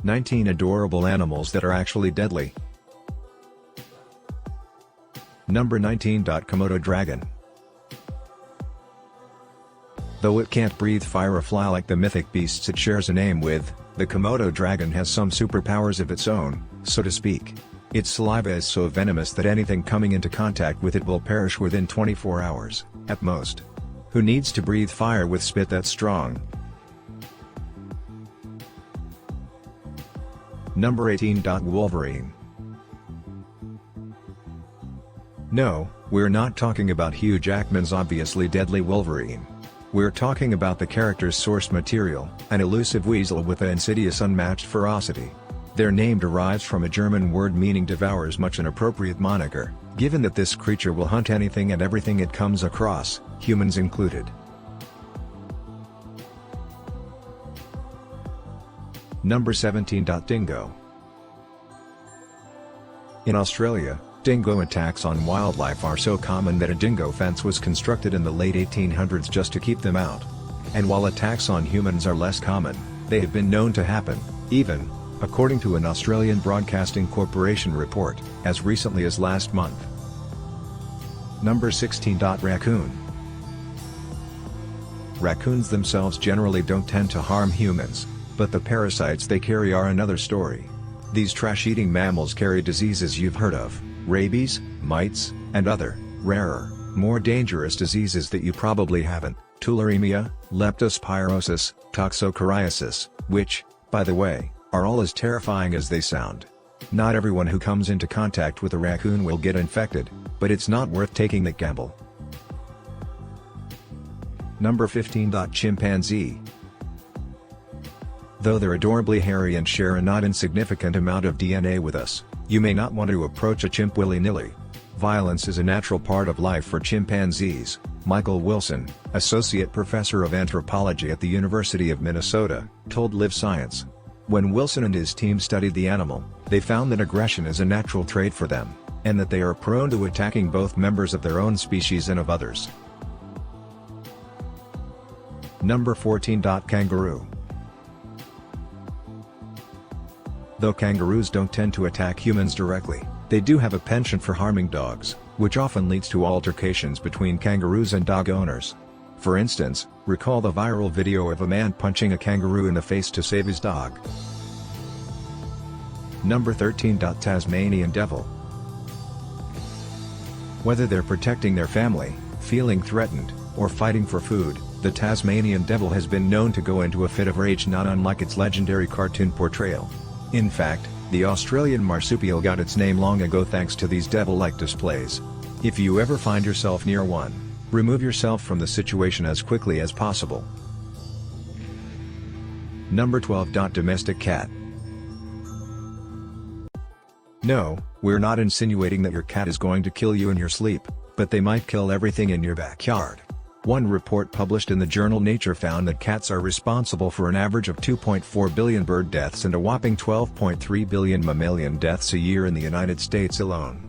19 adorable animals that are actually deadly. Number 19. Komodo dragon. Though it can't breathe fire or fly like the mythic beasts it shares a name with, the Komodo dragon has some superpowers of its own, so to speak. Its saliva is so venomous that anything coming into contact with it will perish within 24 hours, at most. Who needs to breathe fire with spit that strong? Number 18. Wolverine. No, we're not talking about Hugh Jackman's obviously deadly Wolverine. We're talking about the character's source material, an elusive weasel with an insidious unmatched ferocity. Their name derives from a German word meaning devours, much an appropriate moniker, given that this creature will hunt anything and everything it comes across, humans included. Number 17. Dingo. In Australia, dingo attacks on wildlife are so common that a dingo fence was constructed in the late 1800s just to keep them out. And while attacks on humans are less common, they have been known to happen, even, according to an Australian Broadcasting Corporation report, as recently as last month. Number 16. Raccoon. Raccoons themselves generally don't tend to harm humans, but the parasites they carry are another story. These trash-eating mammals carry diseases you've heard of: rabies, mites, and other, rarer, more dangerous diseases that you probably haven't: tularemia, leptospirosis, toxocariasis, which, by the way, are all as terrifying as they sound. Not everyone who comes into contact with a raccoon will get infected, but it's not worth taking that gamble. Number 15. Chimpanzee. Though they're adorably hairy and share a not insignificant amount of DNA with us, you may not want to approach a chimp willy-nilly. Violence is a natural part of life for chimpanzees, Michael Wilson, associate professor of anthropology at the University of Minnesota, told Live Science. When Wilson and his team studied the animal, they found that aggression is a natural trait for them, and that they are prone to attacking both members of their own species and of others. Number 14. Kangaroo. Though kangaroos don't tend to attack humans directly, they do have a penchant for harming dogs, which often leads to altercations between kangaroos and dog owners. For instance, recall the viral video of a man punching a kangaroo in the face to save his dog. Number 13. Tasmanian devil. Whether they're protecting their family, feeling threatened, or fighting for food, the Tasmanian devil has been known to go into a fit of rage not unlike its legendary cartoon portrayal. In fact, the Australian marsupial got its name long ago thanks to these devil-like displays. If you ever find yourself near one, remove yourself from the situation as quickly as possible. Number 12. Domestic cat. No, we're not insinuating that your cat is going to kill you in your sleep, but they might kill everything in your backyard. One report published in the journal Nature found that cats are responsible for an average of 2.4 billion bird deaths and a whopping 12.3 billion mammalian deaths a year in the United States alone.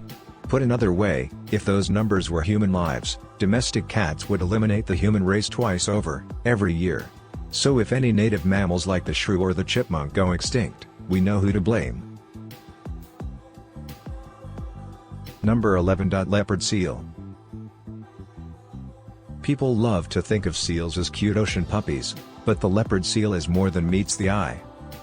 Put another way, if those numbers were human lives, domestic cats would eliminate the human race twice over, every year. So if any native mammals like the shrew or the chipmunk go extinct, we know who to blame. Number 11. Leopard seal. People love to think of seals as cute ocean puppies, but the leopard seal is more than meets the eye.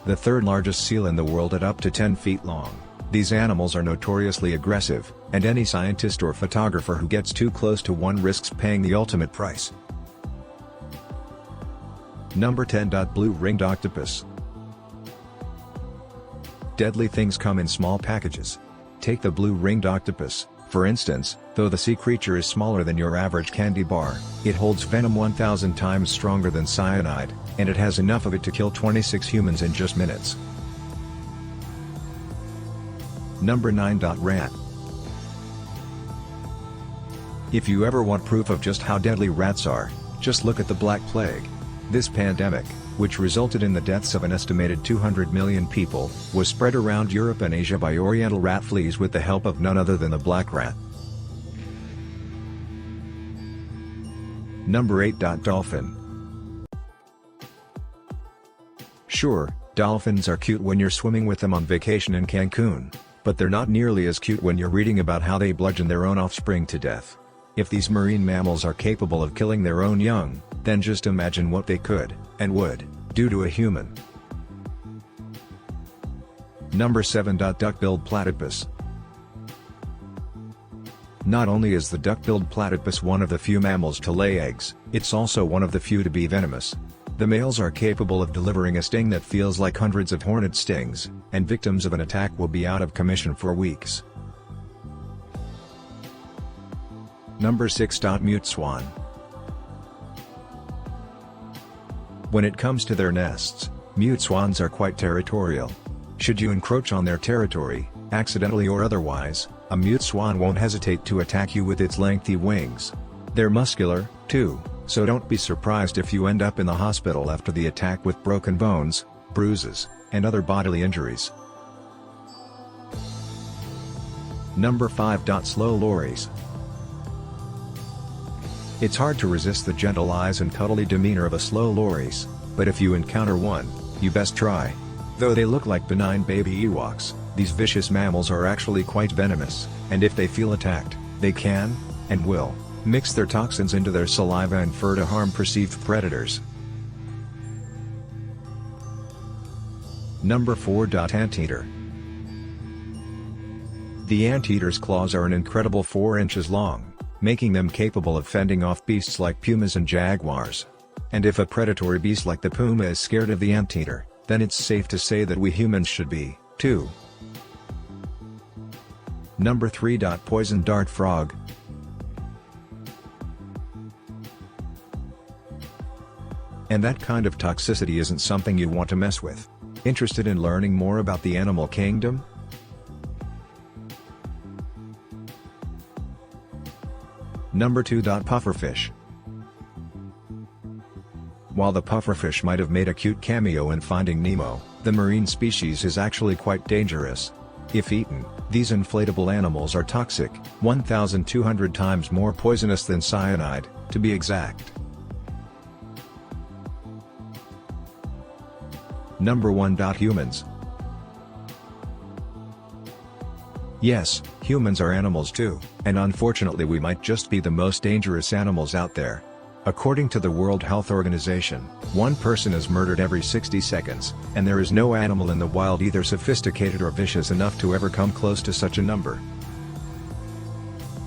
The third largest seal in the world at up to 10 feet long, these animals are notoriously aggressive, and any scientist or photographer who gets too close to one risks paying the ultimate price. Number 10. Blue-ringed octopus. Deadly things come in small packages. Take the blue-ringed octopus, for instance. Though the sea creature is smaller than your average candy bar, it holds venom 1,000 times stronger than cyanide, and it has enough of it to kill 26 humans in just minutes. Number 9. Rat. If you ever want proof of just how deadly rats are, just look at the Black Plague. This pandemic, which resulted in the deaths of an estimated 200 million people, was spread around Europe and Asia by oriental rat fleas with the help of none other than the black rat. Number 8. Dolphin. Sure, Dolphins are cute when you're swimming with them on vacation in Cancun, but they're not nearly as cute when you're reading about how they bludgeon their own offspring to death. If these marine mammals are capable of killing their own young, then just imagine what they could, and would, do to a human. Number 7. Duck-billed platypus. Not only is the duck-billed platypus one of the few mammals to lay eggs, it's also one of the few to be venomous. The males are capable of delivering a sting that feels like hundreds of hornet stings, and victims of an attack will be out of commission for weeks. Number 6. Mute swan. When it comes to their nests, mute swans are quite territorial. Should you encroach on their territory, accidentally or otherwise, a mute swan won't hesitate to attack you with its lengthy wings. They're muscular, too, so don't be surprised if you end up in the hospital after the attack with broken bones, bruises, and other bodily injuries. Number 5. Slow lories. It's hard to resist the gentle eyes and cuddly demeanor of a slow lories, but if you encounter one, you best try. Though they look like benign baby Ewoks, these vicious mammals are actually quite venomous, and if they feel attacked, they can, and will, mix their toxins into their saliva and fur to harm perceived predators. Number 4. Anteater. The anteater's claws are an incredible 4 inches long, making them capable of fending off beasts like pumas and jaguars. And if a predatory beast like the puma is scared of the anteater, then it's safe to say that we humans should be, too. Number 3. Poison dart frog. And that kind of toxicity isn't something you want to mess with. Interested in learning more about the animal kingdom? Number 2. Pufferfish. While the pufferfish might have made a cute cameo in Finding Nemo, the marine species is actually quite dangerous. If eaten, these inflatable animals are toxic, 1,200 times more poisonous than cyanide, to be exact. Number 1. Humans. Yes, humans are animals too, and unfortunately we might just be the most dangerous animals out there. According to the World Health Organization, one person is murdered every 60 seconds, and there is no animal in the wild either sophisticated or vicious enough to ever come close to such a number.